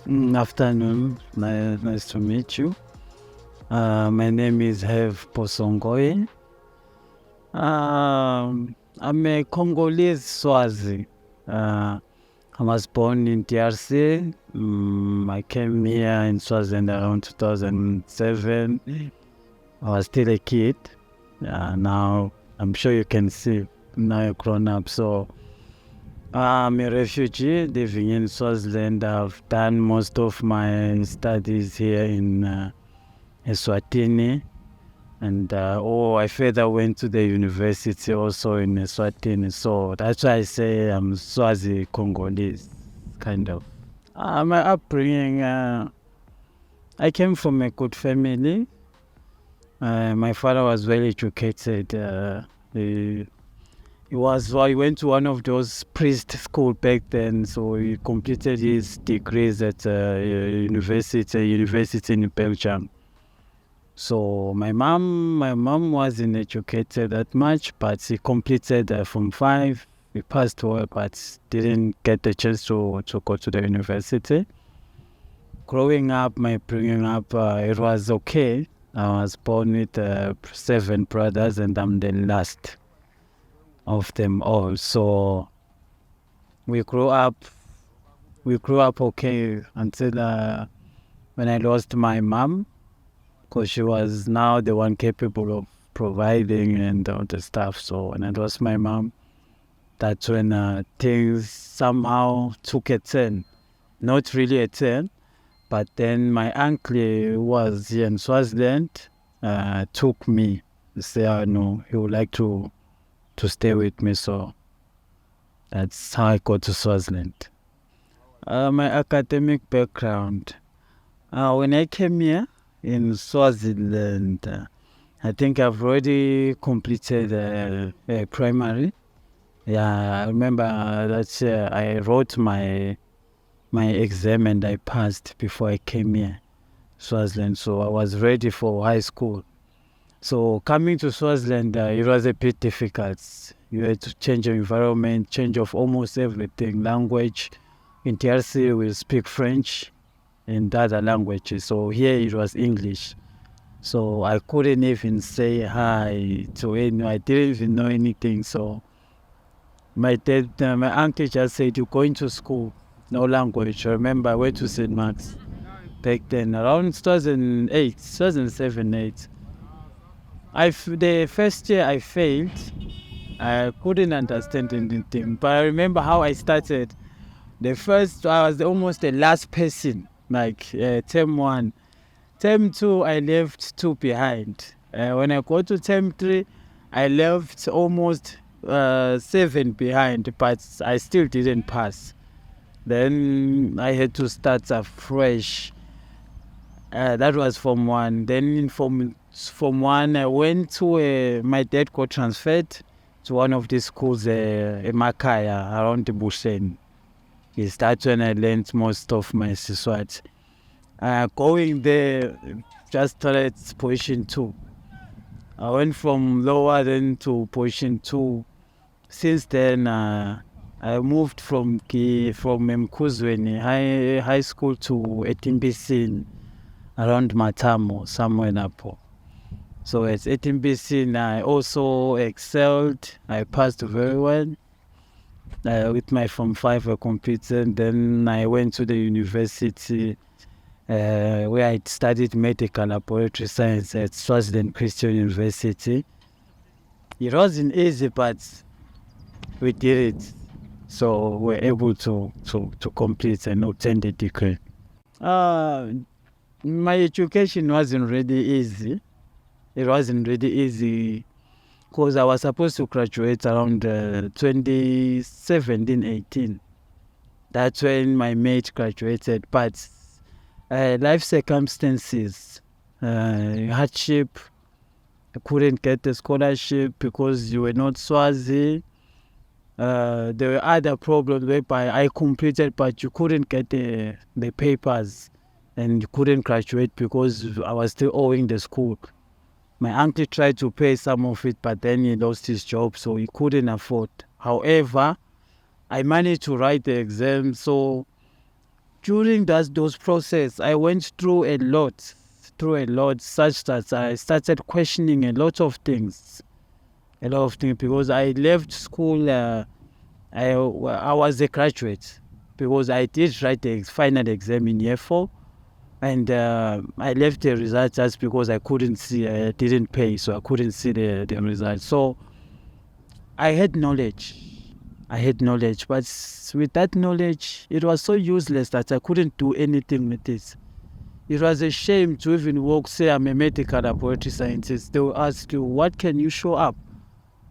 Afternoon, nice to meet you. My name is Herve Bodongoy. I'm a Congolese Swazi. I was born in DRC. I came here in Swaziland around 2007. I was still a kid. Now I'm sure you can see now I'm grown up. So I'm a refugee living in Swaziland. I've done most of my studies here in Eswatini, and I further went to the university also in Eswatini. So that's why I say I'm Swazi Congolese, kind of. My upbringing, I came from a good family. My father was well educated. He went to one of those priest school back then, so he completed his degrees at university in Belgium. So my mom wasn't educated that much, but she completed from 5. He passed well, but didn't get the chance to go to the university. Growing up, my bringing up, it was okay. I was born with 7 brothers, and I'm the last of them all. So we grew up okay until when I lost my mom, because she was now the one capable of providing and all the stuff. So when I lost my mom, that's when things somehow took a turn. Not really a turn, but then my uncle, who was here in Swaziland, took me to say, no, he would like to stay with me. So that's how I got to Swaziland. My academic background. When I came here in Swaziland, I think I've already completed primary. Yeah, I remember that I wrote my exam and I passed before I came here, Swaziland. So I was ready for high school. So coming to Swaziland, it was a bit difficult. You had to change your environment, change of almost everything. Language, in TRC we speak French and other languages. So here it was English. So I couldn't even say hi to anyone. I didn't even know anything. So my uncle just said, "You're going to school, no language." I remember I went to St. Mark's back then, around 2007, 8. The first year I failed. I couldn't understand anything, but I remember how I started. I was almost the last person, like term 1. Term 2, I left 2 behind. When I got to term 3, I left almost 7 behind, but I still didn't pass. Then I had to start afresh. That was Form 1. Then in Form 1, I went to my dad got transferred to one of these schools in Makaya, around the Bushen. That's when I learned most of my Siswati. Going there, just started position 2. I went from lower then to position 2. Since then, I moved from Mkuzweni High School to Etimbisini, around Matamo, somewhere in Apo. So at Etimbisini, I also excelled. I passed very well. With my Form 5, I completed. Then I went to the university where I studied medical laboratory science at Swaziland Christian University. It wasn't easy, but we did it. So we were able to complete and obtain the degree. My education wasn't really easy. It wasn't really easy because I was supposed to graduate around 2017, 18. That's when my mate graduated, but life circumstances, hardship, I couldn't get the scholarship because you were not Swazi. There were other problems whereby I completed, but you couldn't get the papers and you couldn't graduate because I was still owing the school. My uncle tried to pay some of it, but then he lost his job, so he couldn't afford. However, I managed to write the exam, so during those process, I went through a lot, such that I started questioning a lot of things, because I left school. I was a graduate because I did write the final exam in year 4, and I left the result just because I couldn't see. I didn't pay, so I couldn't see the result. So I had knowledge, but with that knowledge, it was so useless that I couldn't do anything with it. It was a shame to even work, say I'm a medical laboratory scientist. They will ask you, what can you show up?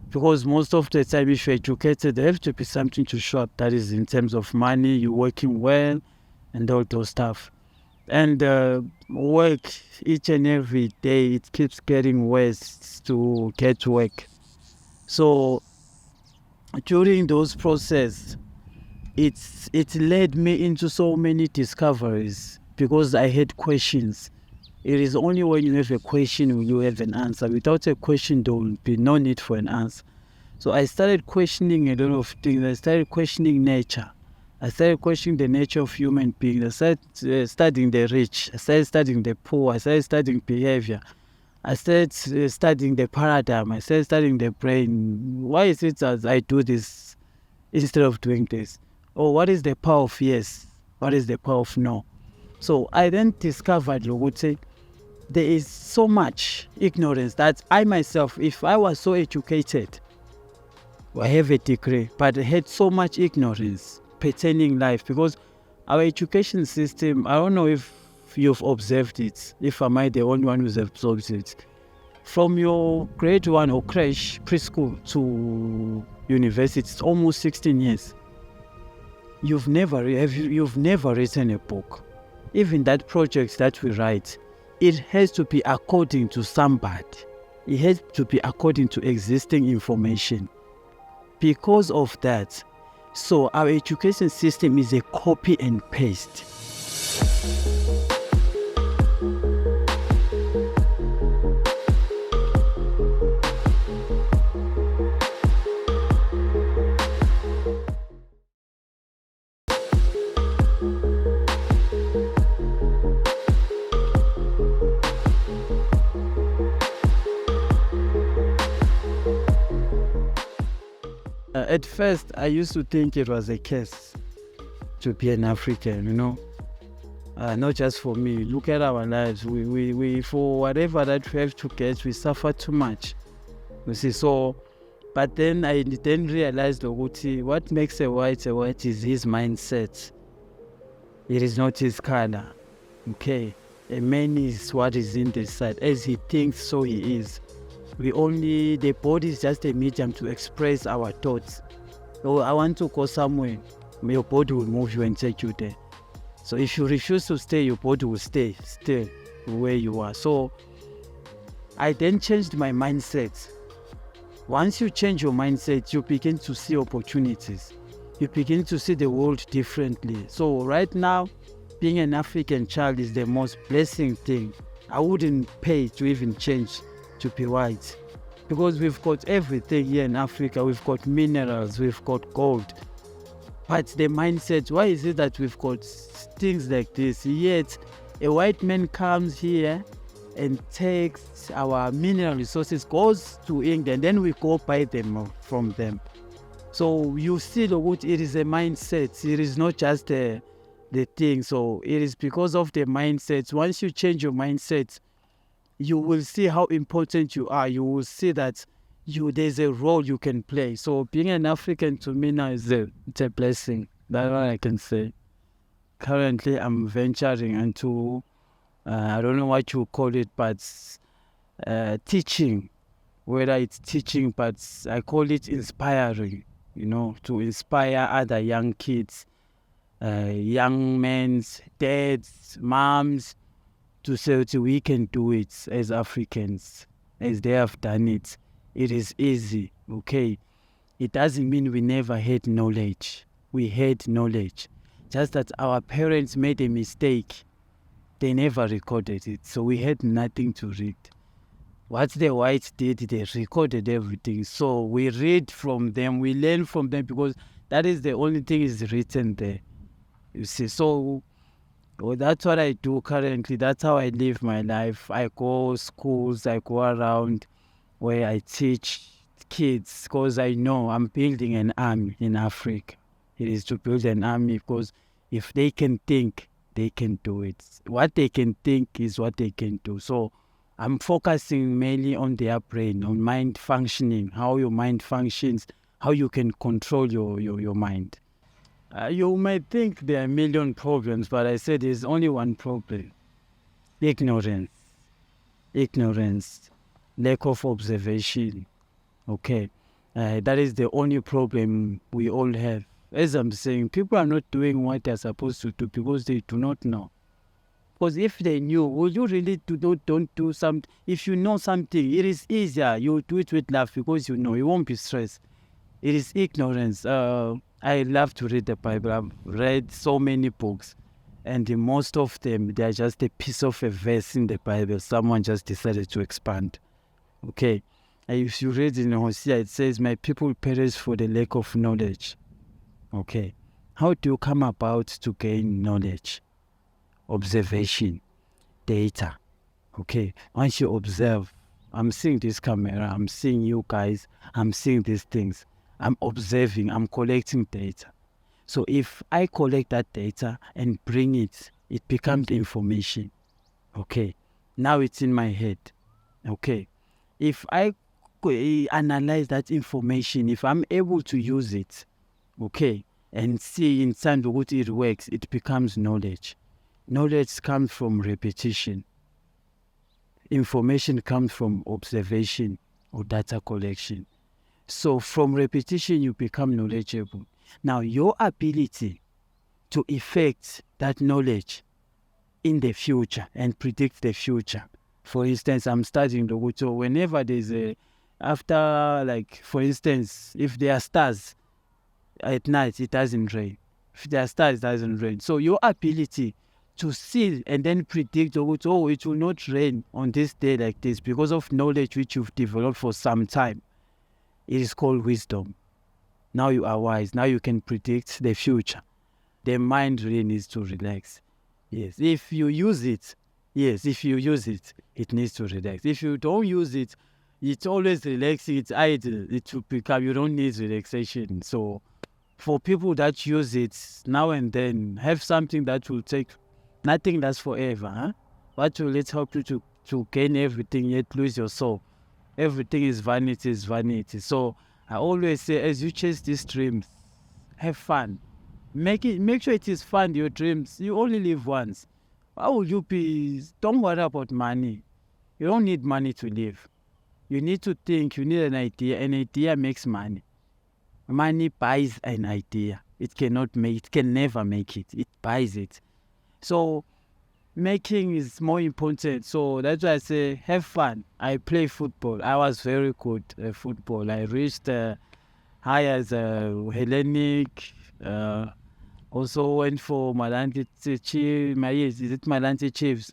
Because most of the time, if you're educated, there has to be something to show up. That is in terms of money, you're working well, and all those stuff. And work each and every day, it keeps getting worse to get work. So during those process, it led me into so many discoveries because I had questions. It is only when you have a question will you have an answer. Without a question, there will be no need for an answer. So I started questioning a lot of things. I started questioning nature. I started questioning the nature of human beings. I started studying the rich. I started studying the poor. I started studying behavior. I started studying the paradigm. I started studying the brain. Why is it that I do this instead of doing this? Or what is the power of yes? What is the power of no? So I then discovered, Loguti, there is so much ignorance that I myself, if I was so educated, I have a degree, but I had so much ignorance pertaining life, because our education system, I don't know if you've observed it, if am I the only one who's observed it. From your grade 1 or crash, preschool to university, it's almost 16 years. You've never written a book. Even that project that we write, it has to be according to somebody. It has to be according to existing information. Because of that, so our education system is a copy and paste. At first, I used to think it was a curse to be an African, not just for me. Look at our lives. We for whatever that we have to get, we suffer too much. You see, so, but then I then realized, what makes a white is his mindset. It is not his color. Okay, a man is what is in the side. As he thinks, so he is. The body is just a medium to express our thoughts. So I want to go somewhere, your body will move you and take you there. So if you refuse to stay, your body will stay where you are. So I then changed my mindset. Once you change your mindset, you begin to see opportunities. You begin to see the world differently. So right now, being an African child is the most blessing thing. I wouldn't pay to even change to be white, because we've got everything here in Africa. We've got minerals, we've got gold, but the mindset, why is it that we've got things like this, yet a white man comes here and takes our mineral resources, goes to England, then we go buy them from them? So you see it is a mindset. It is not just the thing. So it is because of the mindset. Once you change your mindset, you will see how important you are. You will see that there's a role you can play. So being an African to me now it's a blessing. That's what I can say. Currently, I'm venturing into, I don't know what you call it, but teaching. Whether it's teaching, but I call it inspiring, to inspire other young kids, young men, dads, moms, to say we can do it as Africans, as they have done it. It is easy, okay? It doesn't mean we never had knowledge. We had knowledge. Just that our parents made a mistake. They never recorded it, so we had nothing to read. What the whites did, they recorded everything. So we read from them, we learn from them, because that is the only thing is written there. You see, so Well, that's what I do currently. That's how I live my life. I go schools, I go around where I teach kids because I know I'm building an army in Africa. It is to build an army because if they can think, they can do it. What they can think is what they can do. So I'm focusing mainly on their brain, on mind functioning, how your mind functions, how you can control your mind. You might think there are a million problems, but I said there's only one problem: ignorance. Ignorance, lack of observation. Okay. That is the only problem we all have. As I'm saying, people are not doing what they're supposed to do because they do not know. Because if they knew, would you really don't do something? If you know something, it is easier. You do it with love because you know. You won't be stressed. It is ignorance. I love to read the Bible. I've read so many books, and most of them, they are just a piece of a verse in the Bible. Someone just decided to expand. Okay. If you read in Hosea, it says, "My people perish for the lack of knowledge." Okay. How do you come about to gain knowledge? Observation, data. Okay. Once you observe, I'm seeing this camera, I'm seeing you guys, I'm seeing these things. I'm observing, I'm collecting data. So if I collect that data and bring it, it becomes information. Okay. Now it's in my head. Okay. If I analyze that information, if I'm able to use it, okay, and see in time what it works, it becomes knowledge. Knowledge comes from repetition. Information comes from observation or data collection. So from repetition, you become knowledgeable. Now, your ability to effect that knowledge in the future and predict the future. For instance, I'm studying the Wuto. Whenever there's after, like, for instance, if there are stars at night, it doesn't rain. If there are stars, it doesn't rain. So your ability to see and then predict the Wuto, oh, it will not rain on this day like this because of knowledge which you've developed for some time. It is called wisdom. Now you are wise. Now you can predict the future. The mind really needs to relax. Yes, if you use it, it needs to relax. If you don't use it, it's always relaxing, it's idle, it will become, you don't need relaxation. So for people that use it now and then, have something that will take, nothing lasts forever. Huh? What will it help you to gain everything yet lose your soul? Everything is vanity. So I always say, as you chase these dreams, have fun. Make sure it is fun, your dreams. You only live once. How will you be? Don't worry about money. You don't need money to live. You need to think, you need an idea. An idea makes money. Money buys an idea. It can never make it. It buys it. So making is more important. So that's why I say have fun. I play football. I was very good at football. I reached high as a Hellenic. Also went for Malante Chiefs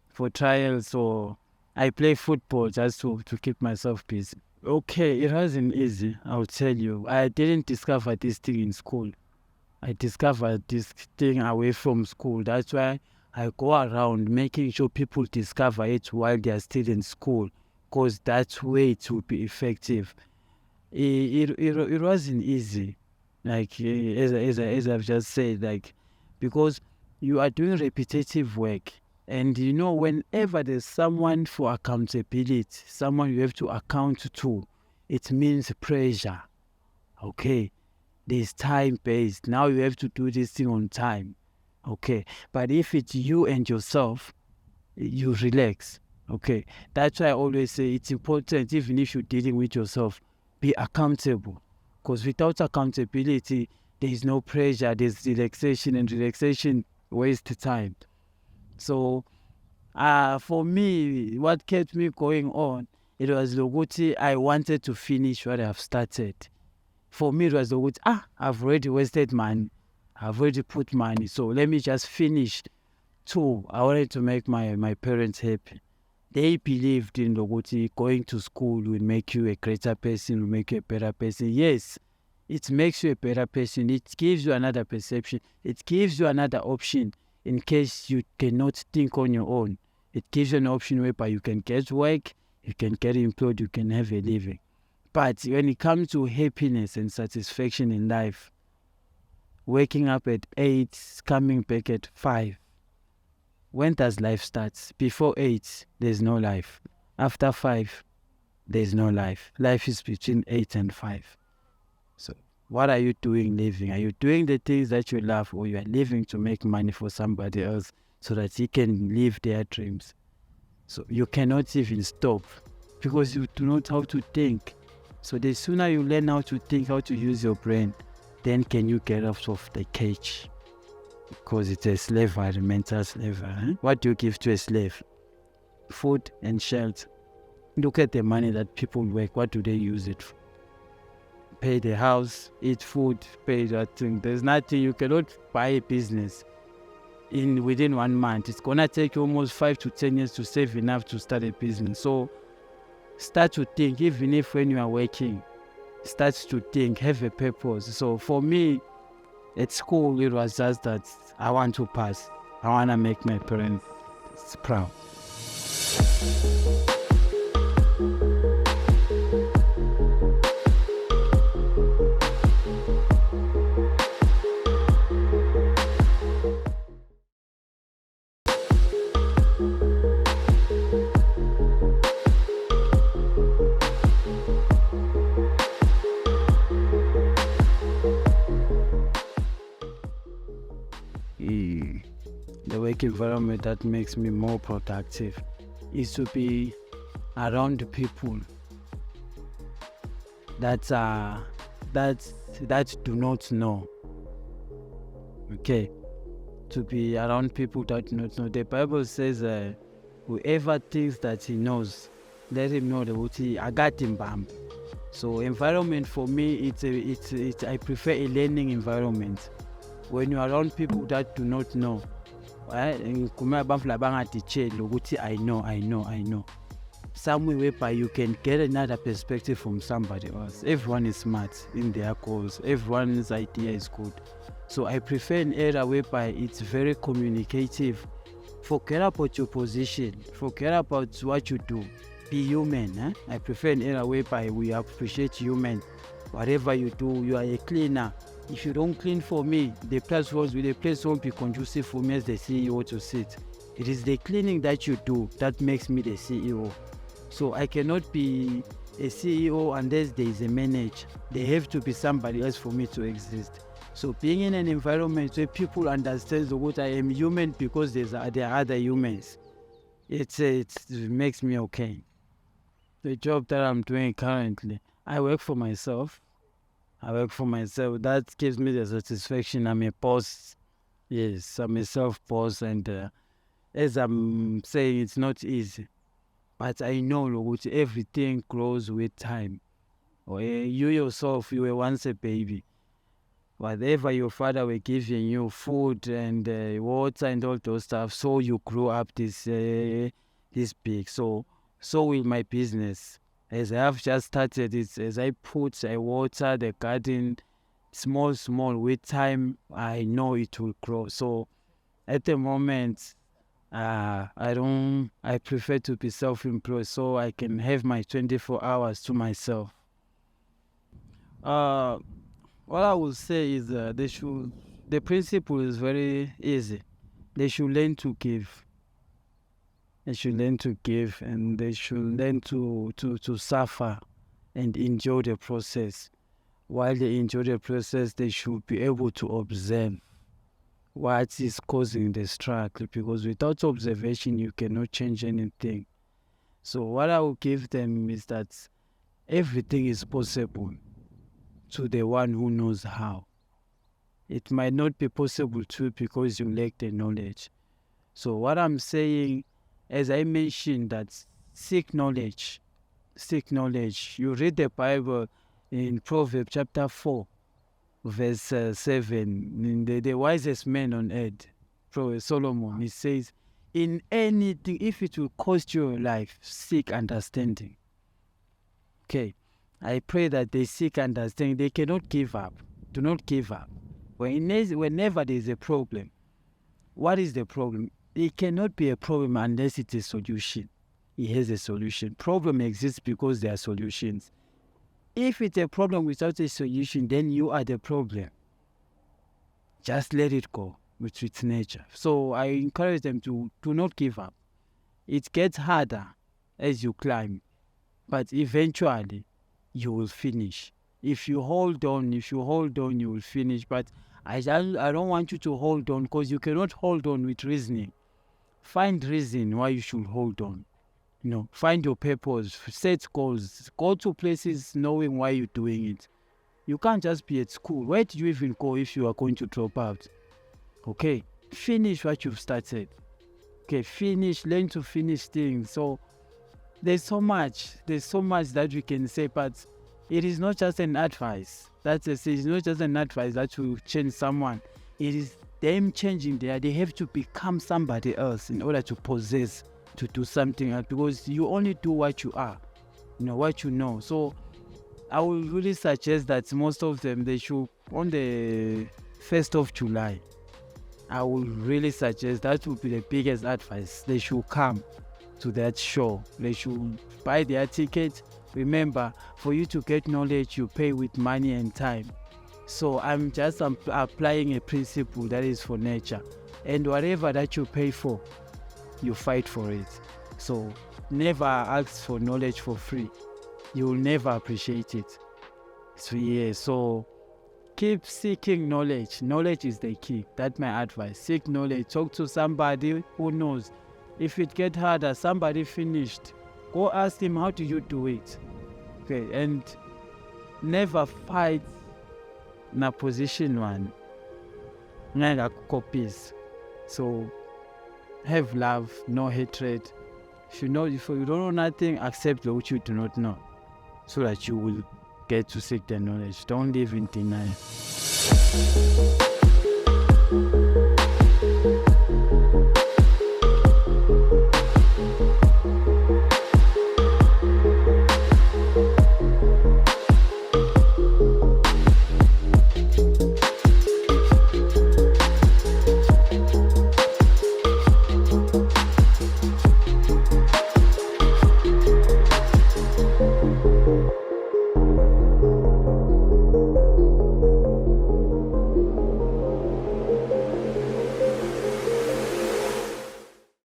for trials. So I play football just to keep myself busy. Okay, it wasn't easy, I'll tell you. I didn't discover this thing in school. I discovered this thing away from school. That's why I go around making sure people discover it while they are still in school, because that's where it will be effective. It wasn't easy, like as I've just said, like, because you are doing repetitive work, and you know, whenever there's someone for accountability, someone you have to account to, it means pressure. Okay, there's time based. Now you have to do this thing on time. Okay, but if it's you and yourself, you relax. Okay, that's why I always say it's important, even if you're dealing with yourself, be accountable, because without accountability, there is no pressure, there's relaxation, and relaxation wastes time. So for me, what kept me going on, it was Loguti. I wanted to finish what I've started. For me, it was Loguti. I've already wasted money, I've already put money, so let me just finish. Two, I wanted to make my parents happy. They believed in Loguti, going to school will make you a greater person, will make you a better person. Yes, it makes you a better person. It gives you another perception. It gives you another option. in case you cannot think on your own. It gives you an option whereby you can get work, you can get employed, you can have a living. But when it comes to happiness and satisfaction in life, waking up at 8, coming back at 5, when does life start? Before 8, there's no life. After 5, there's no life. Life is between 8 and 5. So what are you doing living? Are you doing the things that you love, or you are living to make money for somebody else so that he can live their dreams? So you cannot even stop because you do not know how to think. So the sooner you learn how to think, how to use your brain, then can you get out of the cage? Because it's a slavery, mental slavery. What do you give to a slave? Food and shelter. Look at the money that people work. What do they use it for? Pay the house, eat food, pay that thing. There's nothing. You cannot buy a business within 1 month. It's gonna take you almost 5 to 10 years to save enough to start a business. So start to think, even if when you are working, start to think, have a purpose. So for me, at school, it was just that I want to pass. I want to make my parents proud. The work environment that makes me more productive is to be around people that do not know. Okay, to be around people that do not know. The Bible says, whoever thinks that he knows, let him know that I got him, bam. So environment for me, it's I prefer a learning environment. When you're around people that do not know, I know. Somewhere whereby you can get another perspective from somebody else. Everyone is smart in their goals. Everyone's idea is good. So I prefer an era whereby it's very communicative. Forget about your position. Forget about what you do. Be human. I prefer an era whereby we appreciate human. Whatever you do, you are a cleaner. If you don't clean for me, the place won't be conducive for me as the CEO to sit. It is the cleaning that you do that makes me the CEO. So I cannot be a CEO unless there is a manager. There have to be somebody else for me to exist. So being in an environment where people understand that I am human because there are other humans, it makes me okay. The job that I'm doing currently, I work for myself. That gives me the satisfaction. I'm a boss. Yes, I'm a self-boss, and as I'm saying, it's not easy. But I know everything grows with time. You yourself, you were once a baby. Whatever your father were giving you, food and water and all those stuff, so you grew up this big. So will my business. As I have just started it, as I water the garden, small, with time, I know it will grow. So at the moment, I prefer to be self-employed so I can have my 24 hours to myself. What I will say is the principle is very easy. They should learn to give. They should learn to give, and they should learn to suffer and enjoy the process. While they enjoy the process, they should be able to observe what is causing the struggle, because without observation, you cannot change anything. So what I will give them is that everything is possible to the one who knows how. It might not be possible to you because you lack the knowledge. So what I'm saying, as I mentioned, that seek knowledge. You read the Bible in Proverbs chapter 4, verse 7. The wisest man on earth, Solomon, he says, in anything, if it will cost you your life, seek understanding. Okay, I pray that they seek understanding. They cannot give up. Do not give up. Whenever there is a problem, What is the problem? It cannot be a problem unless it's a solution. It has a solution. Problem exists because there are solutions. If it's a problem without a solution, then you are the problem. Just let it go with its nature. So I encourage them to not give up. It gets harder as you climb, but eventually you will finish. If you hold on, you will finish. But I don't want you to hold on, because you cannot hold on with reasoning. Find reason why you should hold on. Find your purpose, set goals, go to places knowing why you're doing it. You can't just be at school. Where do you even go if you are going to drop out? Okay, finish what you've started. Okay, learn to finish things. So there's so much that we can say, but it is not just an advice. It's not just an advice that will change someone. It is them changing they have to become somebody else in order to possess, to do something else, because you only do what you are, what you know. So I would really suggest that most of them, they should, on the 1st of July, I would really suggest that would be the biggest advice. They should come to that show. They should buy their ticket. Remember, for you to get knowledge, you pay with money and time. So I'm just applying a principle that is for nature. And whatever that you pay for, you fight for it. So never ask for knowledge for free. You will never appreciate it. So keep seeking knowledge. Knowledge is the key. That's my advice. Seek knowledge. Talk to somebody who knows. If it gets harder, somebody finished, go ask him, how do you do it? Okay, and never fight in a position one. Never copies. So have love, no hatred. If you don't know nothing, accept what you do not know, so that you will get to seek the knowledge. Don't live in denial.